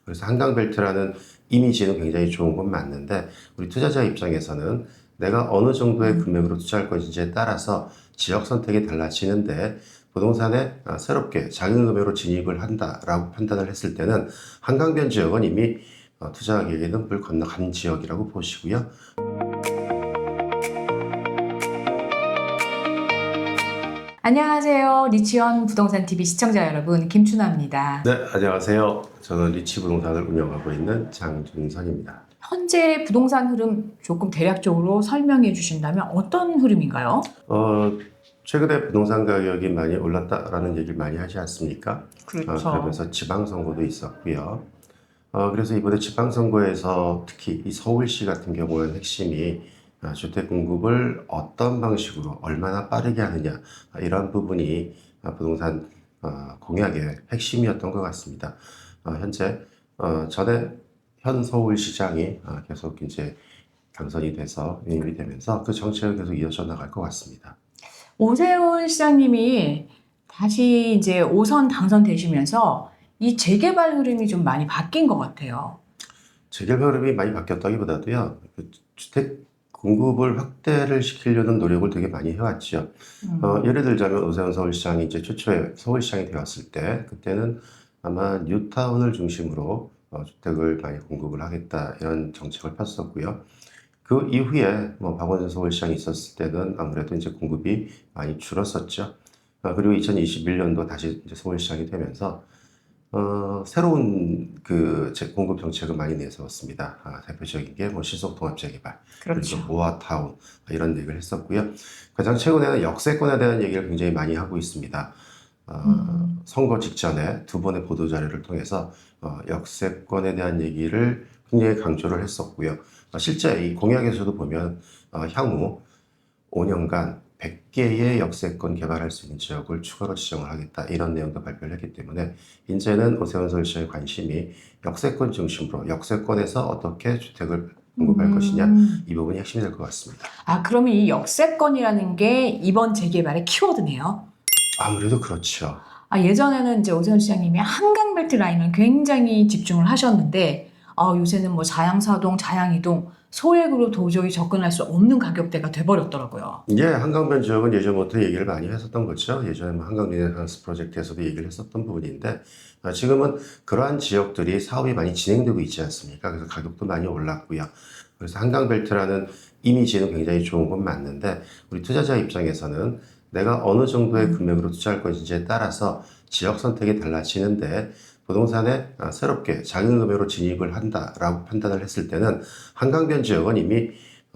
그래서 한강벨트라는 이미지는 굉장히 좋은 건 맞는데 우리 투자자 입장에서는 내가 어느 정도의 금액으로 투자할 것인지에 따라서 지역 선택이 달라지는데 부동산에 새롭게 작은 금액으로 진입을 한다라고 판단을 했을 때는 한강변 지역은 이미 투자하기에는 물 건너간 지역이라고 보시고요. 안녕하세요. 리치원 부동산 TV 시청자 여러분, 김춘아입니다. 네, 안녕하세요. 저는 리치 부동산을 운영하고 있는 장준선입니다. 현재 부동산 흐름 조금 대략적으로 설명해 주신다면 어떤 흐름인가요? 최근에 부동산 가격이 많이 올랐다라는 얘기를 많이 하지 않습니까? 그렇죠. 그러면서 지방선거도 있었고요. 그래서 이번에 지방선거에서 특히 이 서울시 같은 경우는 핵심이 주택 공급을 어떤 방식으로 얼마나 빠르게 하느냐, 이런 부분이 부동산 공약의 핵심이었던 것 같습니다. 현재 전에 현 서울시장이 계속 이제 당선이 돼서 운영이 되면서 그 정책은 계속 이어져 나갈 것 같습니다. 오세훈 시장님이 다시 이제 5선 당선되시면서 이 재개발 흐름이 좀 많이 바뀐 것 같아요. 재개발 흐름이 많이 바뀌었다기보다도요, 그 주택 공급을 확대를 시키려는 노력을 되게 많이 해왔죠. 예를 들자면 오세훈 서울시장이 이제 최초에 서울시장이 되었을 때, 그때는 아마 뉴타운을 중심으로 주택을 많이 공급을 하겠다 이런 정책을 폈었고요. 그 이후에 뭐 박원순 서울시장이 있었을 때는 아무래도 이제 공급이 많이 줄었었죠. 그리고 2021년도 다시 이제 서울시장이 되면서 새로운 그 공급 정책을 많이 내세웠습니다. 대표적인 게 뭐 신속통합 재개발, 그렇죠. 그리고 모아타운 이런 얘기를 했었고요. 가장 최근에는 역세권에 대한 얘기를 굉장히 많이 하고 있습니다. 선거 직전에 두 번의 보도 자료를 통해서 역세권에 대한 얘기를 굉장히 강조를 했었고요. 실제 이 공약에서도 보면 향후 5년간 100개의 역세권 개발할 수 있는 지역을 추가로 지정을 하겠다, 이런 내용도 발표를 했기 때문에 이제는 오세훈 서울시장의 관심이 역세권 중심으로 역세권에서 어떻게 주택을 공급할 것이냐, 이 부분이 핵심이 될 것 같습니다. 그러면 이 역세권이라는 게 이번 재개발의 키워드네요. 아무래도 그렇죠. 예전에는 이제 오세훈 시장님이 한강벨트 라인을 굉장히 집중을 하셨는데, 요새는 뭐 자양사동, 자양이동, 소액으로 도저히 접근할 수 없는 가격대가 돼버렸더라고요. 예, 한강변 지역은 예전부터 얘기를 많이 했었던 거죠. 예전에 뭐 한강 리네상스 프로젝트에서도 얘기를 했었던 부분인데, 지금은 그러한 지역들이 사업이 많이 진행되고 있지 않습니까? 그래서 가격도 많이 올랐고요. 그래서 한강벨트라는 이미지는 굉장히 좋은 건 맞는데 우리 투자자 입장에서는 내가 어느 정도의 금액으로 투자할 것인지에 따라서 지역 선택이 달라지는데 부동산에 새롭게 작은 금액으로 진입을 한다라고 판단을 했을 때는 한강변 지역은 이미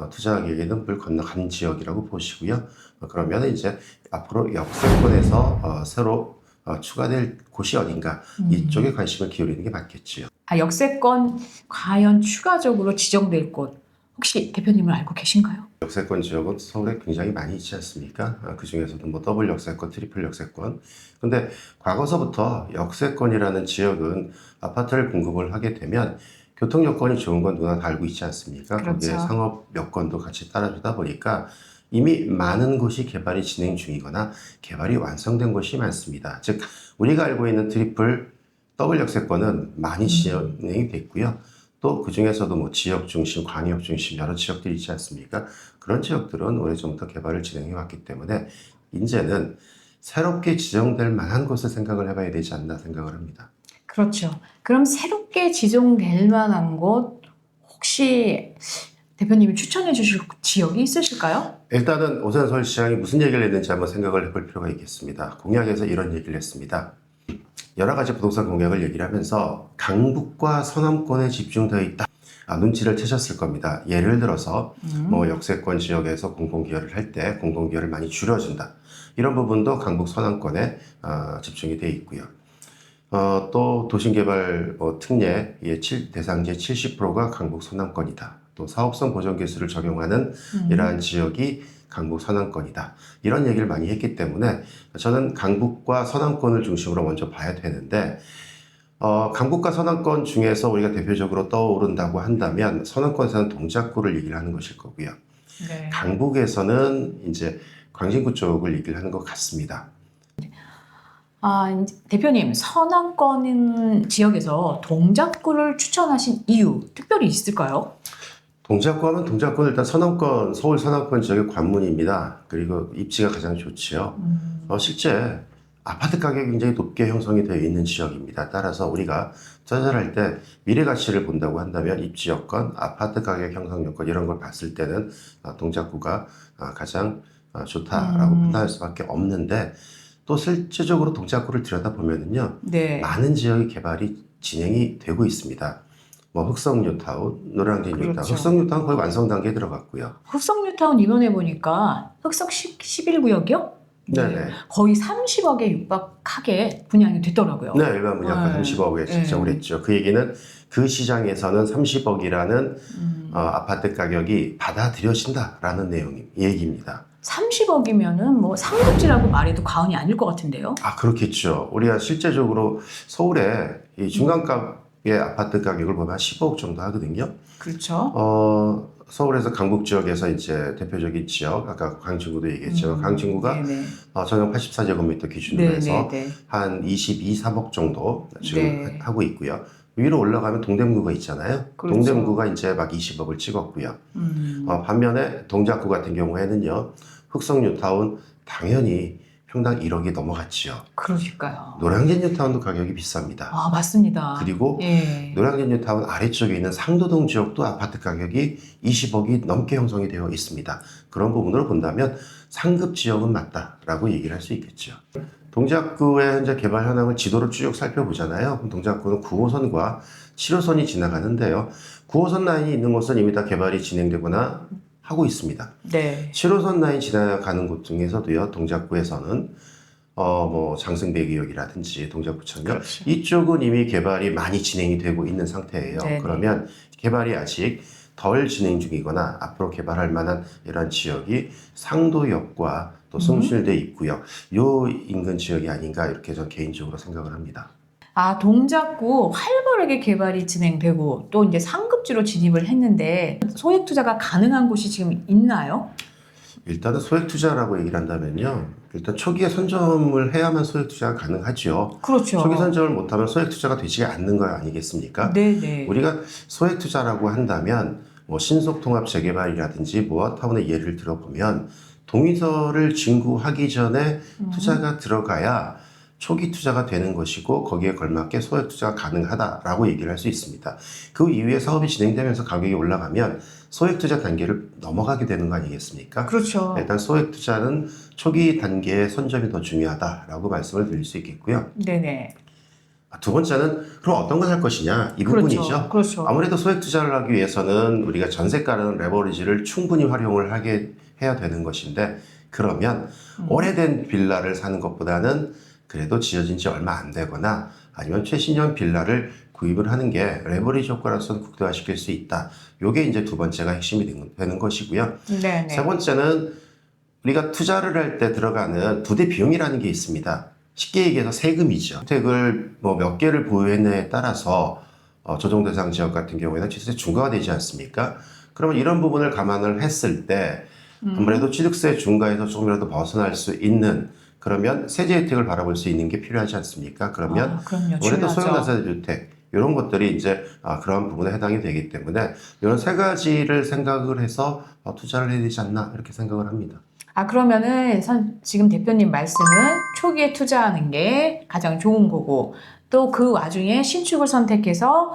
투자하기에는 물 건너간 지역이라고 보시고요. 그러면 이제 앞으로 역세권에서 새로 추가될 곳이 어딘가, 이쪽에 관심을 기울이는 게 맞겠지요. 역세권 과연 추가적으로 지정될 곳 혹시 대표님은 알고 계신가요? 역세권 지역은 서울에 굉장히 많이 있지 않습니까? 그 중에서도 뭐 더블 역세권, 트리플 역세권. 근데 과거서부터 역세권이라는 지역은 아파트를 공급을 하게 되면 교통 여건이 좋은 건 누구나 다 알고 있지 않습니까? 그렇죠. 거기에 상업 여건도 같이 따라주다 보니까 이미 많은 곳이 개발이 진행 중이거나 개발이 완성된 곳이 많습니다. 즉 우리가 알고 있는 트리플, 더블 역세권은 많이 진행이 됐고요. 또 그 중에서도 뭐 지역 중심, 광역 중심 여러 지역들이 있지 않습니까? 그런 지역들은 오래전부터 개발을 진행해 왔기 때문에 이제는 새롭게 지정될 만한 곳을 생각을 해봐야 되지 않나 생각을 합니다. 그렇죠. 그럼 새롭게 지정될 만한 곳 혹시 대표님이 추천해 주실 지역이 있으실까요? 일단은 오세훈 서울시장이 무슨 얘기를 했는지 한번 생각을 해볼 필요가 있겠습니다. 공약에서 이런 얘기를 했습니다. 여러 가지 부동산 공약을 얘기를 하면서 강북과 서남권에 집중되어 있다. 눈치를 채셨을 겁니다. 예를 들어서 뭐 역세권 지역에서 공공기여를 할 때 공공기여를 많이 줄여준다. 이런 부분도 강북 서남권에 집중이 되어 있고요. 또 도심개발 특례 대상지의 70%가 강북 서남권이다. 또 사업성 보전 기술을 적용하는 이러한 지역이 강북 서남권이다. 이런 얘기를 많이 했기 때문에 저는 강북과 서남권을 중심으로 먼저 봐야 되는데, 강북과 서남권 중에서 우리가 대표적으로 떠오른다고 한다면 서남권에서는 동작구를 얘기를 하는 것일 거고요. 네. 강북에서는 이제 광진구 쪽을 얘기를 하는 것 같습니다. 대표님, 서남권 지역에서 동작구를 추천하신 이유 특별히 있을까요? 동작구 하면 동작구는 일단 서남권, 서울 서남권 지역의 관문입니다. 그리고 입지가 가장 좋지요. 실제 아파트 가격이 굉장히 높게 형성이 되어 있는 지역입니다. 따라서 우리가 투자를 때 미래 가치를 본다고 한다면 입지 여건, 아파트 가격 형성 여건 이런 걸 봤을 때는 동작구가 가장 좋다라고 판단할 수밖에 없는데, 또 실제적으로 동작구를 들여다보면요, 네. 많은 지역의 개발이 진행이 되고 있습니다. 뭐 흑성뉴타운, 노량진 뉴타운, 그렇죠. 흑성뉴타운 거의 완성 단계에 들어갔고요. 흑성뉴타운 이번에 보니까 흑석 11구역이요? 네네. 거의 30억에 육박하게 분양이 됐더라고요. 네, 일반 분양가 네. 30억에 책정을 네. 했죠. 그 얘기는 그 시장에서는 30억이라는 아파트 가격이 받아들여진다라는 얘기입니다. 30억이면은 뭐 상급지라고 말해도 과언이 아닐 것 같은데요. 그렇겠죠. 우리가 실제적으로 서울에 이 중간값의 아파트 가격을 보면 한 15억 정도 하거든요. 그렇죠. 서울에서 강북 지역에서 이제 대표적인 지역, 아까 강진구도 얘기했죠. 강진구가 네네. 전용 84제곱미터 기준으로 해서 네네네. 한 22, 3억 정도 지금 네. 하고 있고요. 위로 올라가면 동대문구가 있잖아요. 그렇죠. 동대문구가 이제 막 20억을 찍었고요. 반면에 동작구 같은 경우에는요, 흑성뉴타운 당연히 평당 1억이 넘어갔지요. 그러니까요. 노량진 뉴타운도 가격이 비쌉니다. 맞습니다. 그리고 예. 노량진 뉴타운 아래쪽에 있는 상도동 지역도 아파트 가격이 20억이 넘게 형성이 되어 있습니다. 그런 부분으로 본다면 상급 지역은 맞다라고 얘기를 할 수 있겠죠. 동작구의 현재 개발 현황을 지도를 쭉 살펴보잖아요. 그럼 동작구는 9호선과 7호선이 지나가는데요. 9호선 라인이 있는 곳은 이미 다 개발이 진행되거나 하고 있습니다. 네. 7호선 라인 지나가는 곳 중에서도요, 동작구에서는 뭐 장승배기역이라든지 동작구청역, 그렇죠. 이쪽은 이미 개발이 많이 진행이 되고 있는 상태예요. 네네. 그러면 개발이 아직 덜 진행 중이거나 앞으로 개발할 만한 이런 지역이 상도역과 또 숭실대 입구역, 요 인근 지역이 아닌가 이렇게 저 개인적으로 생각을 합니다. 동작구 활발하게 개발이 진행되고 또 이제 상급지로 진입을 했는데 소액 투자가 가능한 곳이 지금 있나요? 일단은 소액 투자라고 얘기를 한다면요, 일단 초기에 선점을 해야만 소액 투자가 가능하죠. 그렇죠. 초기 선점을 못하면 소액 투자가 되지 않는 거 아니겠습니까? 네네. 우리가 소액 투자라고 한다면 뭐 신속통합 재개발이라든지 모아타운의 예를 들어보면 동의서를 진구하기 전에 투자가 들어가야 초기 투자가 되는 것이고 거기에 걸맞게 소액 투자가 가능하다라고 얘기를 할 수 있습니다. 그 이후에 사업이 진행되면서 가격이 올라가면 소액 투자 단계를 넘어가게 되는 거 아니겠습니까? 그렇죠. 일단 소액 투자는 초기 단계의 선점이 더 중요하다라고 말씀을 드릴 수 있겠고요. 네네. 두 번째는 그럼 어떤 걸 할 것이냐, 이 그렇죠. 부분이죠. 그렇죠. 아무래도 소액 투자를 하기 위해서는 우리가 전세가라는 레버리지를 충분히 활용을 하게 해야 되는 것인데, 그러면 오래된 빌라를 사는 것보다는 그래도 지어진 지 얼마 안 되거나 아니면 최신형 빌라를 구입을 하는 게 레버리지 효과로서는 극대화시킬 수 있다. 요게 이제 두 번째가 핵심이 되는 것이고요. 네네. 세 번째는 우리가 투자를 할 때 들어가는 부대 비용이라는 게 있습니다. 쉽게 얘기해서 세금이죠. 주택을 뭐 몇 개를 보유했느냐에 따라서 조정 대상 지역 같은 경우에는 취득세 중과가 되지 않습니까? 그러면 이런 부분을 감안을 했을 때 아무래도 취득세 중과에서 조금이라도 벗어날 수 있는, 그러면 세제 혜택을 바라볼 수 있는 게 필요하지 않습니까? 그러면 그럼요. 아무래도 중요하죠. 소형다세주택 이런 것들이 이제 그런 부분에 해당이 되기 때문에 이런 세 가지를 생각을 해서 투자를 해야 되지 않나 이렇게 생각을 합니다. 그러면은 지금 대표님 말씀은 초기에 투자하는 게 가장 좋은 거고 또 그 와중에 신축을 선택해서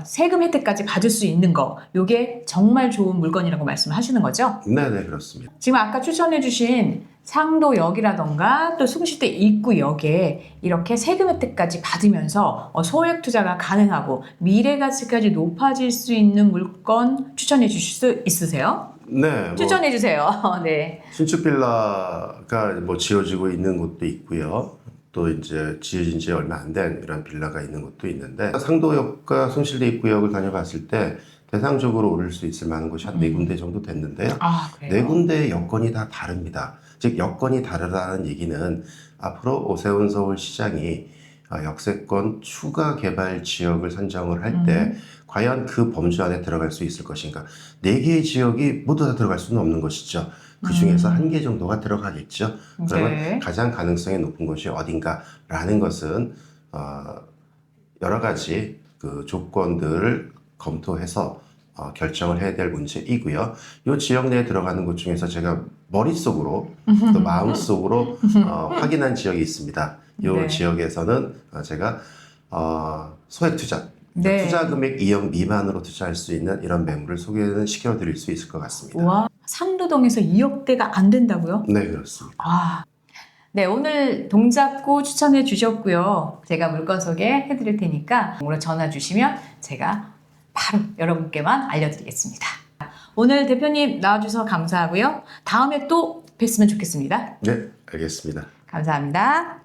세금 혜택까지 받을 수 있는 거, 요게 정말 좋은 물건이라고 말씀하시는 거죠? 네네, 그렇습니다. 지금 아까 추천해주신 상도역이라던가 또 숭실대 입구역에 이렇게 세금 혜택까지 받으면서 소액 투자가 가능하고 미래 가치까지 높아질 수 있는 물건 추천해 주실 수 있으세요? 네, 뭐 추천해 주세요. 네. 신축 빌라가 뭐 지어지고 있는 곳도 있고요. 또 이제 지어진 지 얼마 안 된 이런 빌라가 있는 곳도 있는데, 상도역과 숭실대 입구역을 다녀봤을 때 대상적으로 오를 수 있을 만한 곳이 한 4군데 정도 됐는데요. 그래요? 4군데의 여건이 다 다릅니다. 즉 여건이 다르다는 얘기는 앞으로 오세훈 서울시장이 역세권 추가 개발 지역을 선정을 할 때 과연 그 범주 안에 들어갈 수 있을 것인가. 4개의 지역이 모두 다 들어갈 수는 없는 것이죠. 그 중에서 1개 정도가 들어가겠죠. 그러면 네. 가장 가능성이 높은 곳이 어딘가라는 것은 여러 가지 그 조건들을 검토해서 결정을 해야 될 문제이고요. 이 지역 내에 들어가는 곳 중에서 제가 머릿속으로 또 마음속으로 확인한 지역이 있습니다. 이 네. 지역에서는 제가 소액 투자, 네. 투자 금액 2억 미만으로 투자할 수 있는 이런 매물을 소개는 시켜드릴 수 있을 것 같습니다. 와, 상도동에서 2억대가 안 된다고요? 네, 그렇습니다. 아, 네, 오늘 동작구 추천해 주셨고요. 제가 물건 소개해 드릴 테니까 오늘 전화 주시면 제가 바로 여러분께만 알려드리겠습니다. 오늘 대표님 나와주셔서 감사하고요. 다음에 또 뵀으면 좋겠습니다. 네, 알겠습니다. 감사합니다.